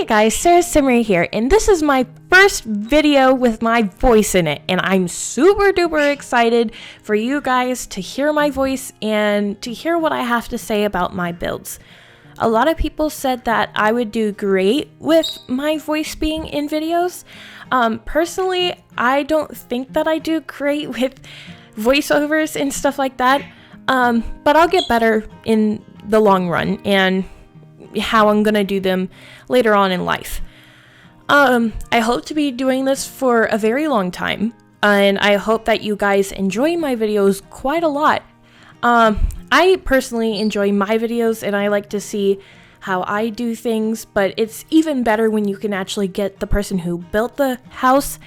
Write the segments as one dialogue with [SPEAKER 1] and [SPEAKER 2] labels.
[SPEAKER 1] Hey guys, Sara here, and this is my first video with my voice in it, and I'm super duper excited for you guys to hear my voice and to hear what I have to say about my builds. A lot of people said that I would do great with my voice being in videos. Personally, I don't think that I do great with voiceovers and stuff like that, but I'll get better in the long run and how I'm gonna do them later on in life. I hope to be doing this for a very long time, and I hope that you guys enjoy my videos quite a lot. I personally enjoy my videos and I like to see how I do things, but it's even better when you can actually get the person who built the house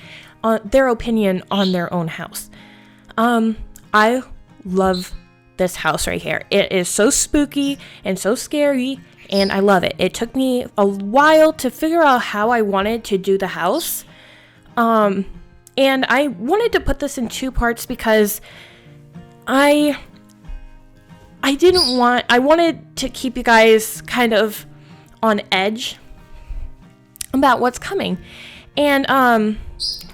[SPEAKER 1] their opinion on their own house. I love this house right here. It is so spooky and so scary, and I love it. It took me a while to figure out how I wanted to do the house. And I wanted to put this in two parts because I wanted to keep you guys kind of on edge about what's coming. And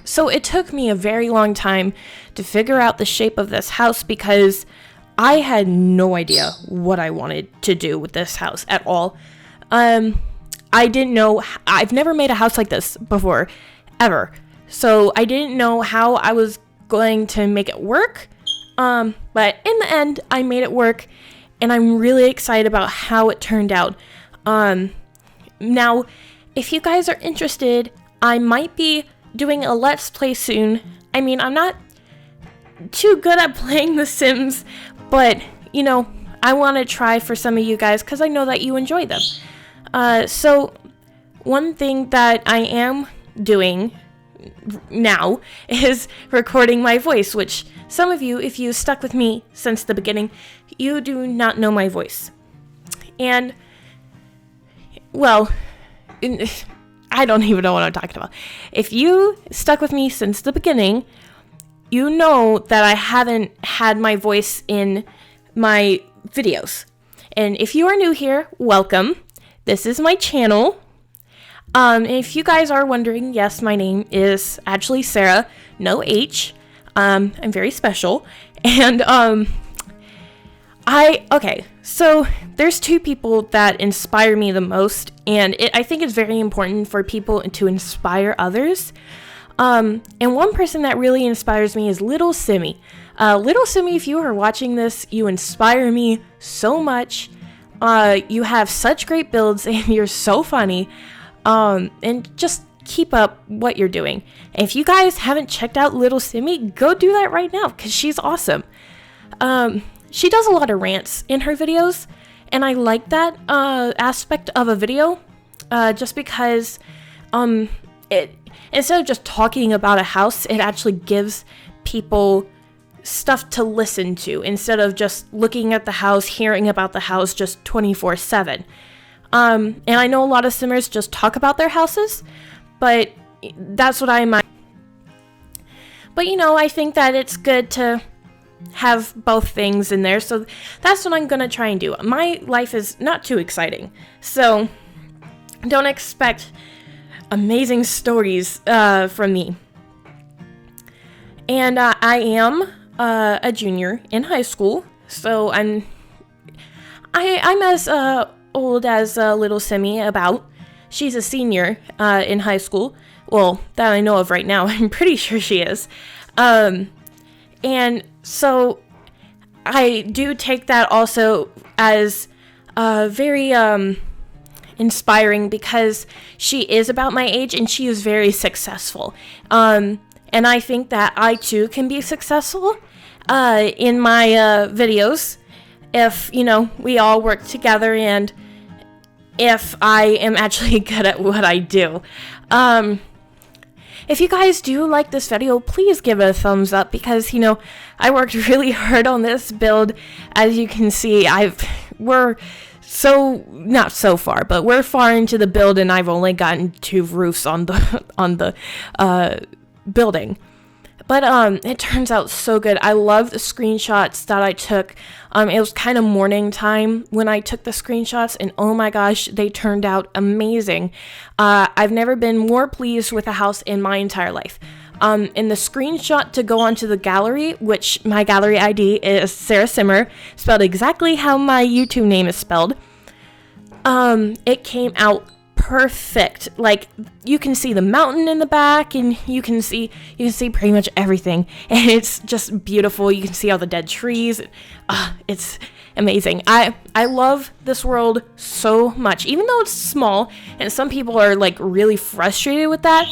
[SPEAKER 1] so it took me a very long time to figure out the shape of this house because I had no idea what I wanted to do with this house at all. I didn't know. I've never made a house like this before, ever. So I didn't know how I was going to make it work. But in the end, I made it work, and I'm really excited about how it turned out. Now, if you guys are interested, I might be doing a Let's Play soon. I mean, I'm not too good at playing The Sims, but, you know, I want to try for some of you guys because I know that you enjoy them. So, one thing that I am doing now is recording my voice, which some of you, if you stuck with me since the beginning, you do not know my voice. And, well, I don't even know what I'm talking about. If you stuck with me since the beginning, you know that I haven't had my voice in my videos. And if you are new here, welcome. This is my channel. And if you guys are wondering, yes, my name is actually Sara, no H. I'm very special. And okay, so there's two people that inspire me the most, and I think it's very important for people to inspire others. And one person that really inspires me is Little Simmy. Little Simmy, if you are watching this, you inspire me so much. You have such great builds and you're so funny. And just keep up what you're doing. And if you guys haven't checked out Little Simmy, go do that right now because she's awesome. She does a lot of rants in her videos, and I like that aspect of a video, just because instead of just talking about a house, it actually gives people stuff to listen to instead of just looking at the house, hearing about the house just 24/7. And I know a lot of simmers just talk about their houses, but that's what I might. But you know, I think that it's good to have both things in there, so that's what I'm gonna try and do. My life is not too exciting, so don't expect amazing stories from me. And I am a junior in high school, so I'm as old as Little Simmy about. She's a senior in high school. Well, that I know of right now. I'm pretty sure she is. And so I do take that also as very inspiring because she is about my age and she is very successful. And I think that I too can be successful in my videos if, you know, we all work together and if I am actually good at what I do. If you guys do like this video, please give it a thumbs up because, you know, I worked really hard on this build. As you can see, we're not so far, but we're far into the build and I've only gotten 2 roofs on the building. But it turns out so good. I love the screenshots that I took. It was kind of morning time when I took the screenshots, and oh my gosh, they turned out amazing. I've never been more pleased with a house in my entire life. In the screenshot to go onto the gallery, which my gallery ID is Sara Simmer, spelled exactly how my YouTube name is spelled. It came out perfect. Like, you can see the mountain in the back, and you can see pretty much everything, and it's just beautiful. You can see all the dead trees. It's amazing. I love this world so much, even though it's small, and some people are like really frustrated with that.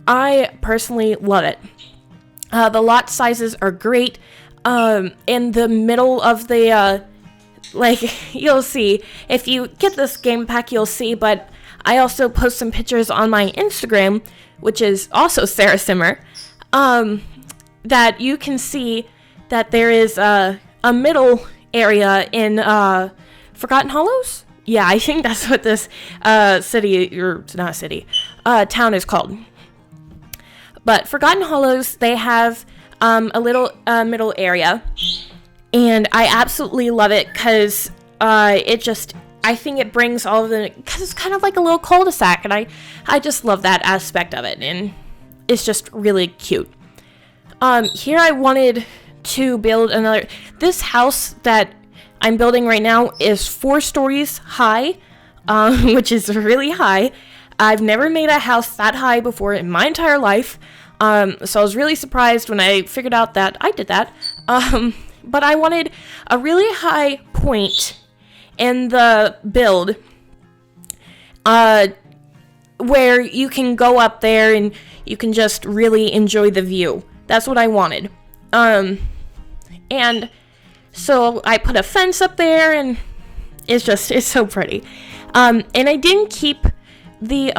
[SPEAKER 1] I personally love it. The lot sizes are great. In the middle of the like, you'll see, if you get this game pack, you'll see, but I also post some pictures on my Instagram, which is also Sara Simmer, that you can see that there is a middle area in Forgotten Hollows? Yeah, I think that's what this city, or it's not a city, town is called. But Forgotten Hollows, they have a little middle area. And I absolutely love it because I think it brings all of the, because it's kind of like a little cul-de-sac, and I just love that aspect of it, and it's just really cute. Here I wanted to build this house that I'm building right now is 4 stories high, which is really high. I've never made a house that high before in my entire life, so I was really surprised when I figured out that I did that. But I wanted a really high point in the build where you can go up there and you can just really enjoy the view. That's what I wanted. And so I put a fence up there, and it's so pretty. And I didn't keep the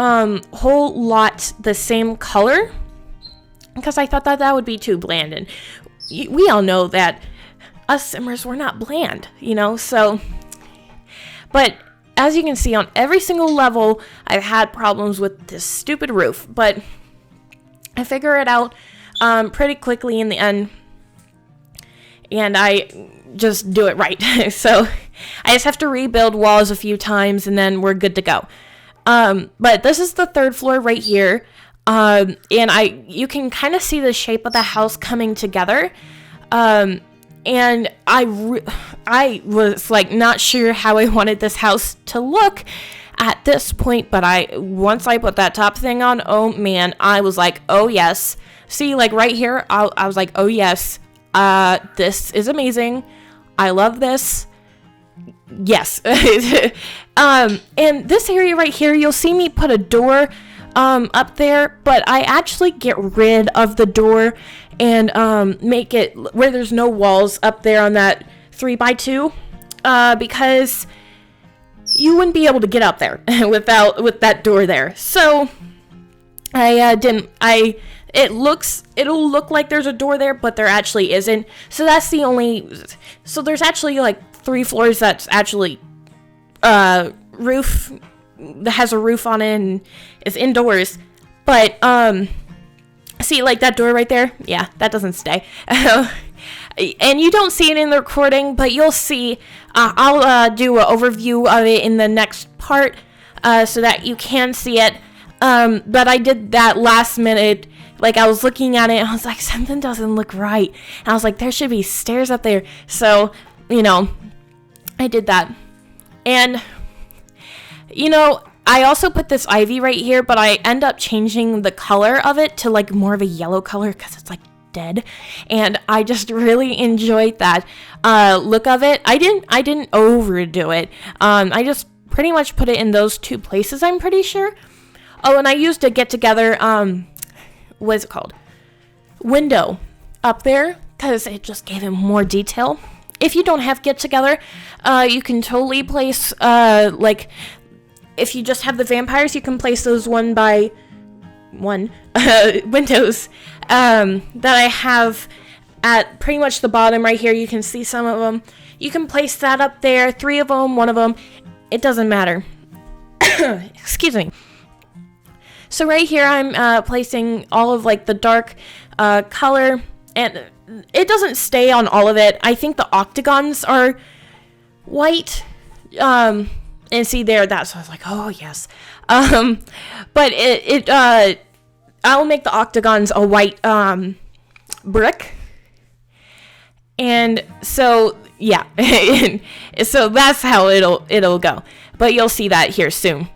[SPEAKER 1] whole lot the same color because I thought that would be too bland. And we all know that us Simmers were not bland, so. But as you can see, on every single level, I've had problems with this stupid roof, but I figure it out pretty quickly in the end, and I just do it right. So I just have to rebuild walls a few times, and then we're good to go. But this is the 3rd floor right here, and you can kind of see the shape of the house coming together. And I was like not sure how I wanted this house to look at this point, but once I put that top thing on, oh man, I was like, oh yes. See, like right here, I was like, oh yes, this is amazing. I love this. Yes. And this area right here, you'll see me put a door up there, but I actually get rid of the door and make it where there's no walls up there on that 3x2 because you wouldn't be able to get up there with that door there. So it'll look like there's a door there, but there actually isn't. So that's the only, so there's actually like 3 floors that's actually roof that has a roof on it and is indoors. But see, like that door right there? Yeah, that doesn't stay. And you don't see it in the recording, but you'll see. I'll do an overview of it in the next part so that you can see it. But I did that last minute. Like, I was looking at it, and I was like, something doesn't look right. And I was like, there should be stairs up there. So, I did that. And, I also put this ivy right here, but I end up changing the color of it to like more of a yellow color because it's like dead, and I just really enjoyed that look of it. I didn't overdo it. I just pretty much put it in those 2 places, I'm pretty sure. Oh, and I used a get together what is it called, window up there because it just gave it more detail. If you don't have get together, you can totally place like, if you just have the vampires, you can place those 1 by 1 windows that I have at pretty much the bottom right here. You can see some of them. You can place that up there, 3 of them, 1 of them. It doesn't matter. Excuse me. So right here, I'm placing all of like the dark color, and it doesn't stay on all of it. I think the octagons are white. And see there, that's, I was like, oh yes. But I'll make the octagons a white brick. And so, yeah. So that's how it'll go. But you'll see that here soon.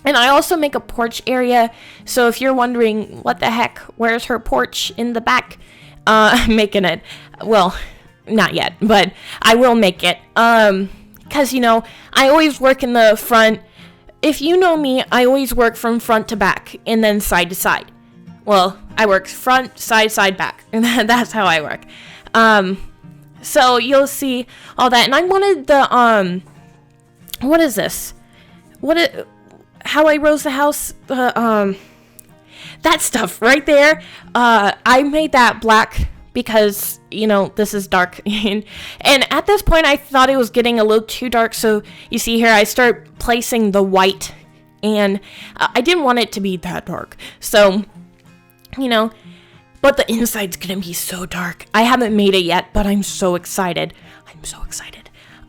[SPEAKER 1] And I also make a porch area. So if you're wondering, what the heck, where's her porch in the back? I'm making it. Well, not yet, but I will make it. Because, I always work in the front. If you know me, I always work from front to back and then side to side. Well, I work front, side, back. And that's how I work. So you'll see all that. And I wanted the, what is this? How I rose the house? That stuff right there. I made that black because, this is dark. And at this point, I thought it was getting a little too dark. So you see here, I start placing the white. And I didn't want it to be that dark. So, but the inside's going to be so dark. I haven't made it yet, but I'm so excited.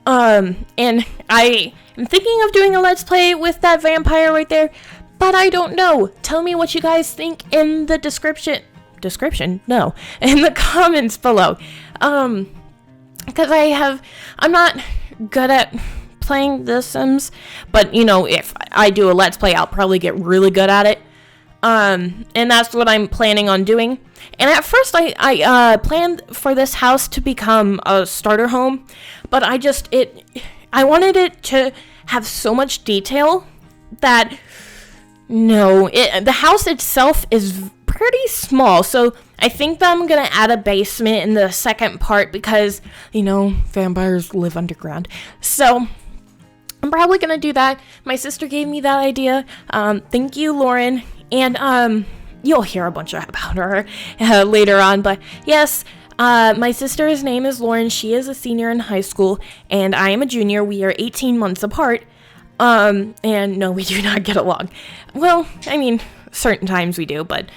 [SPEAKER 1] And I am thinking of doing a Let's Play with that vampire right there. But I don't know. Tell me what you guys think in the No, in the comments below. Because I'm not good at playing The Sims, but if I do a Let's Play, I'll probably get really good at it. And that's what I'm planning on doing. And at first, I planned for this house to become a starter home, but I wanted it to have so much detail that. No, the house itself is pretty small, so I think that I'm gonna add a basement in the second part because, vampires live underground. So, I'm probably gonna do that. My sister gave me that idea. Thank you, Lauren. And, you'll hear a bunch about her later on, but yes, my sister's name is Lauren. She is a senior in high school, and I am a junior. We are 18 months apart. And no, we do not get along. Well, I mean, certain times we do, but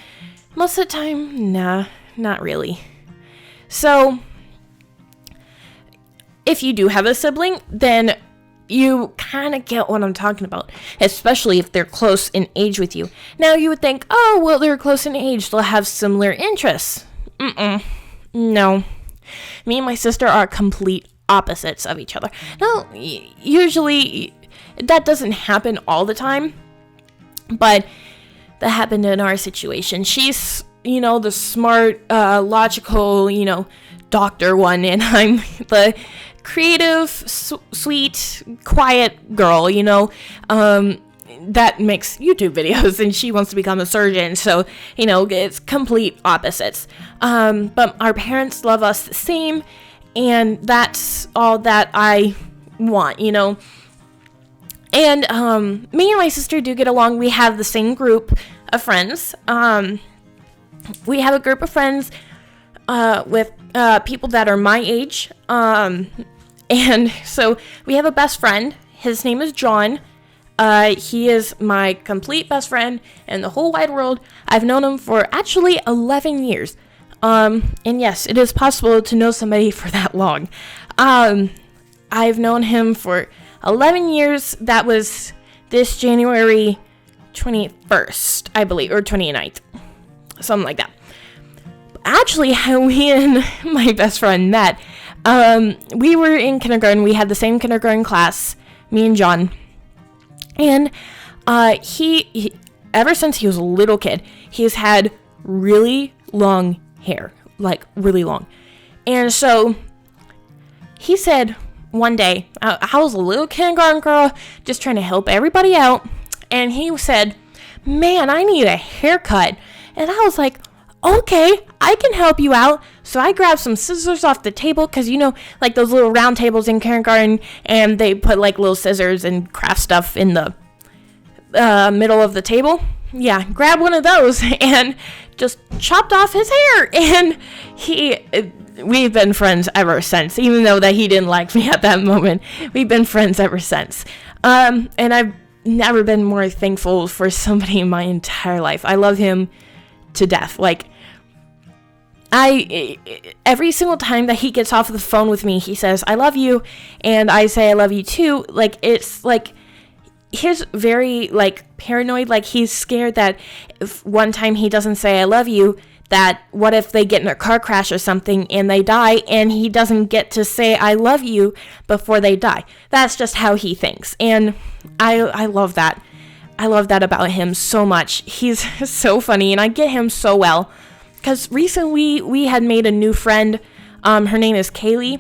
[SPEAKER 1] most of the time, nah, not really. So, if you do have a sibling, then you kind of get what I'm talking about, especially if they're close in age with you. Now, you would think, oh, well, they're close in age, they'll have similar interests. No. Me and my sister are complete opposites of each other. Now, usually that doesn't happen all the time, but that happened in our situation. She's, the smart, logical, doctor one, and I'm the creative, sweet, quiet girl, that makes YouTube videos, and she wants to become a surgeon, so, it's complete opposites. But our parents love us the same, and that's all that I want, And me and my sister do get along. We have the same group of friends. We have a group of friends with people that are my age. And so we have a best friend. His name is John. He is my complete best friend in the whole wide world. I've known him for actually 11 years. And yes, it is possible to know somebody for that long. I've known him for 11 years. That was this January 21st, I believe, or 29th. Something like that. Actually, how we and my best friend met, we were in kindergarten. We had the same kindergarten class, me and John. And he ever since he was a little kid, he's had really long hair, like really long. And so he said, one day, I was a little kindergarten girl just trying to help everybody out, and he said, man, I need a haircut. And I was like, okay, I can help you out. So I grabbed some scissors off the table, because like those little round tables in kindergarten, and they put like little scissors and craft stuff in the middle of the table. Yeah, grab one of those and just chopped off his hair, and we've been friends ever since, even though that he didn't like me at that moment. We've been friends ever since. And I've never been more thankful for somebody in my entire life. I love him to death. Like, every single time that he gets off the phone with me, he says, I love you, and I say I love you too. Like, it's like, he's very, like, paranoid. Like, he's scared that if one time he doesn't say I love you, that what if they get in a car crash or something and they die, and he doesn't get to say I love you before they die. That's just how he thinks, and I love that. I love that about him so much. He's so funny, and I get him so well. Because recently we had made a new friend. Her name is Kaylee.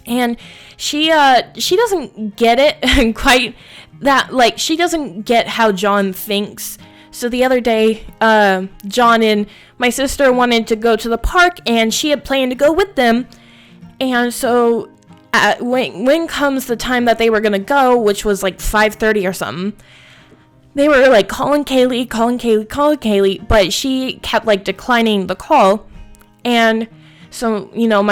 [SPEAKER 1] And she doesn't get it quite that, like, she doesn't get how John thinks. So the other day, John and my sister wanted to go to the park, and she had planned to go with them. And so when comes the time that they were going to go, which was like 5:30 or something, they were like calling Kaylee, but she kept like declining the call. And so, you know,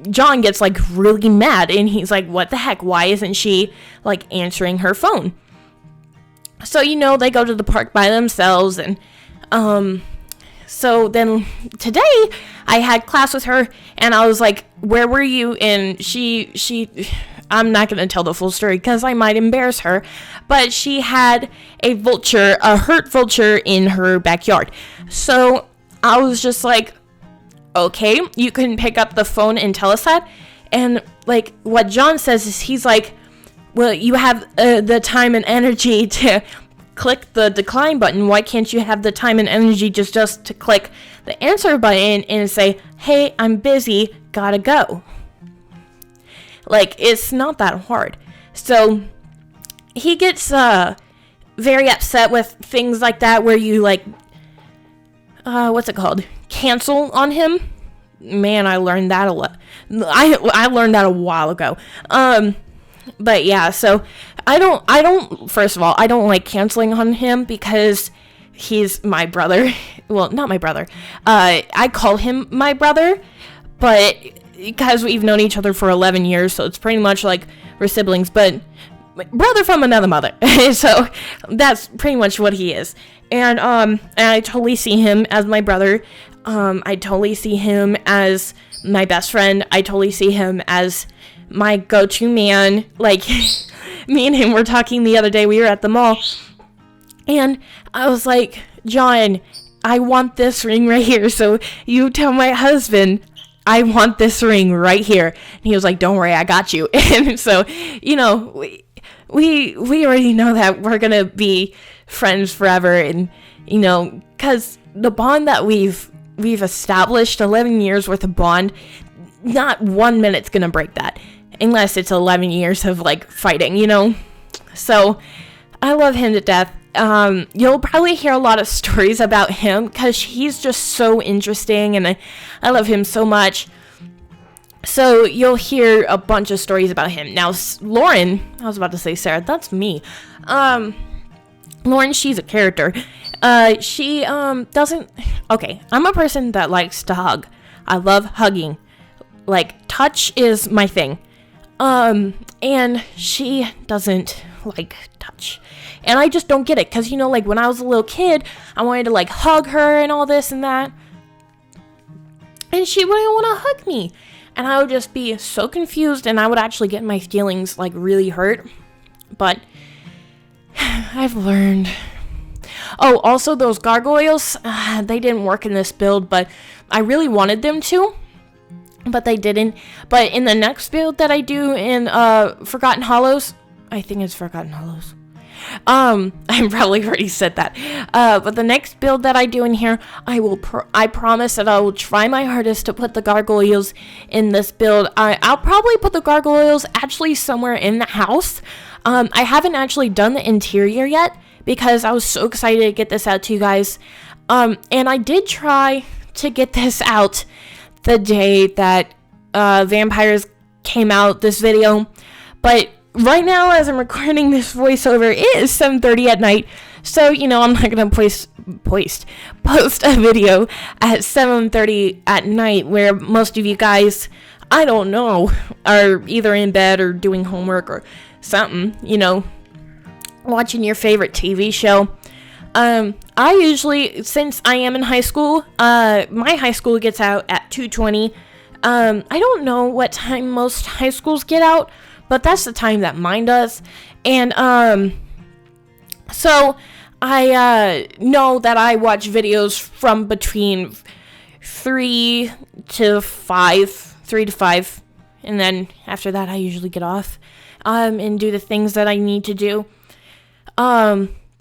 [SPEAKER 1] John gets like really mad, and he's like, what the heck? Why isn't she like answering her phone? So, you know, they go to the park by themselves. And so then today I had class with her, and I was like, where were you? And she I'm not going to tell the full story because I might embarrass her, but she had a hurt vulture in her backyard. So I was just like, okay, you can pick up the phone and tell us that. And like what John says is, he's like, well, you have the time and energy to click the decline button. Why can't you have the time and energy just to click the answer button and say, hey, I'm busy, gotta go? Like, it's not that hard. So he gets very upset with things like that, where you like, what's it called? Cancel on him. Man, I learned that a lot. I learned that a while ago. But yeah, so first of all, I don't like canceling on him because he's my brother. Well, not my brother. I call him my brother, but because we've known each other for 11 years, so it's pretty much like we're siblings, but brother from another mother. So that's pretty much what he is. And I totally see him as my brother. I totally see him as my best friend. I totally see him as my go-to man. Like, me and him were talking the other day. We were at the mall, and I was like, John, I want this ring right here. So you tell my husband I want this ring right here. And he was like, don't worry, I got you. And so, you know, we already know that we're going to be friends forever. And, you know, because the bond that we've established, 11 years worth of bond, not 1 minute's going to break that. Unless it's 11 years of, like, fighting, you know? So, I love him to death. You'll probably hear a lot of stories about him because he's just so interesting, and I love him so much. So you'll hear a bunch of stories about him. Now, Lauren, I was about to say Sarah, that's me. Lauren, she's a character. She doesn't, okay, I'm a person that likes to hug. I love hugging. Like, touch is my thing. And she doesn't like touch. And I just don't get it, because, you know, like, when I was a little kid, I wanted to, like, hug her and all this and that. And she wouldn't want to hug me. And I would just be so confused, and I would actually get my feelings, like, really hurt. But I've learned. Oh, also, those gargoyles, they didn't work in this build, but I really wanted them to. But they didn't. But in the next build that I do in Forgotten Hollows, I think it's Forgotten Hollows. I probably already said that. But the next build that I do in here, I promise that I will try my hardest to put the gargoyles in this build. I'll probably put the gargoyles actually somewhere in the house. I haven't actually done the interior yet because I was so excited to get this out to you guys. And I did try to get this out the day that Vampires came out, this video, but right now, as I'm recording this voiceover, it is 7:30 at night, so, you know, I'm not gonna post a video at 7:30 at night where most of you guys, I don't know, are either in bed or doing homework or something, you know, watching your favorite TV show. I usually, since I am in high school, my high school gets out at 2:20. I don't know what time most high schools get out, but that's the time that mine does. And, so I, know that I watch videos from between 3 to 5, and then after that I usually get off, and do the things that I need to do.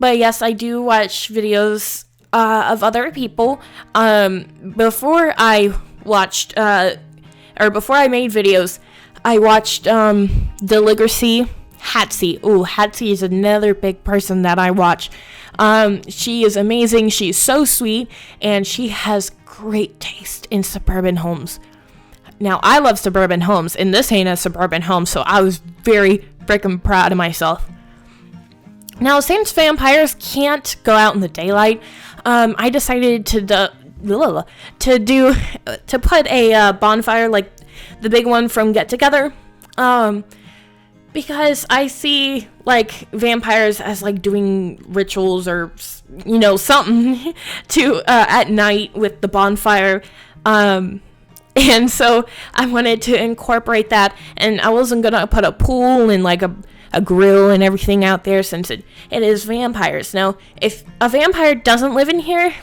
[SPEAKER 1] But yes, I do watch videos, of other people. Before I watched, before I made videos, I watched, Deligracy, Hatsy. Ooh, Hatsy is another big person that I watch. She is amazing. She's so sweet, and she has great taste in suburban homes. Now, I love suburban homes, and this ain't a suburban home, so I was very freaking proud of myself. Now, since vampires can't go out in the daylight, I decided to put a bonfire, like the big one from Get Together, because I see like vampires as like doing rituals or something to at night with the bonfire, and so I wanted to incorporate that, and I wasn't gonna put a pool and like a grill and everything out there, since it is vampires. Now, if a vampire doesn't live in here,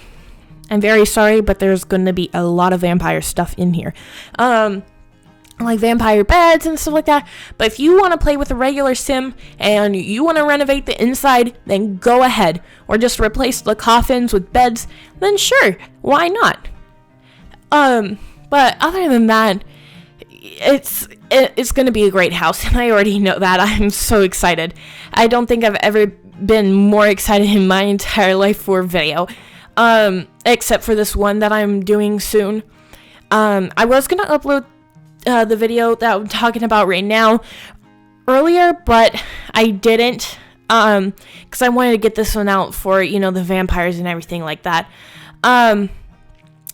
[SPEAKER 1] I'm very sorry, but there's going to be a lot of vampire stuff in here. Like vampire beds and stuff like that. But if you want to play with a regular sim and you want to renovate the inside, then go ahead. Or just replace the coffins with beds, then sure, why not? But other than that, it's going to be a great house, and I already know that. I'm so excited. I don't think I've ever been more excited in my entire life for video, except for this one that I'm doing soon. I was going to upload the video that I'm talking about right now earlier, but I didn't, because I wanted to get this one out for, the vampires and everything like that.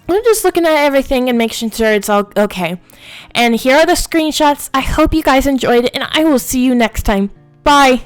[SPEAKER 1] I'm just looking at everything and making sure it's all okay. And here are the screenshots. I hope you guys enjoyed it, and I will see you next time. Bye.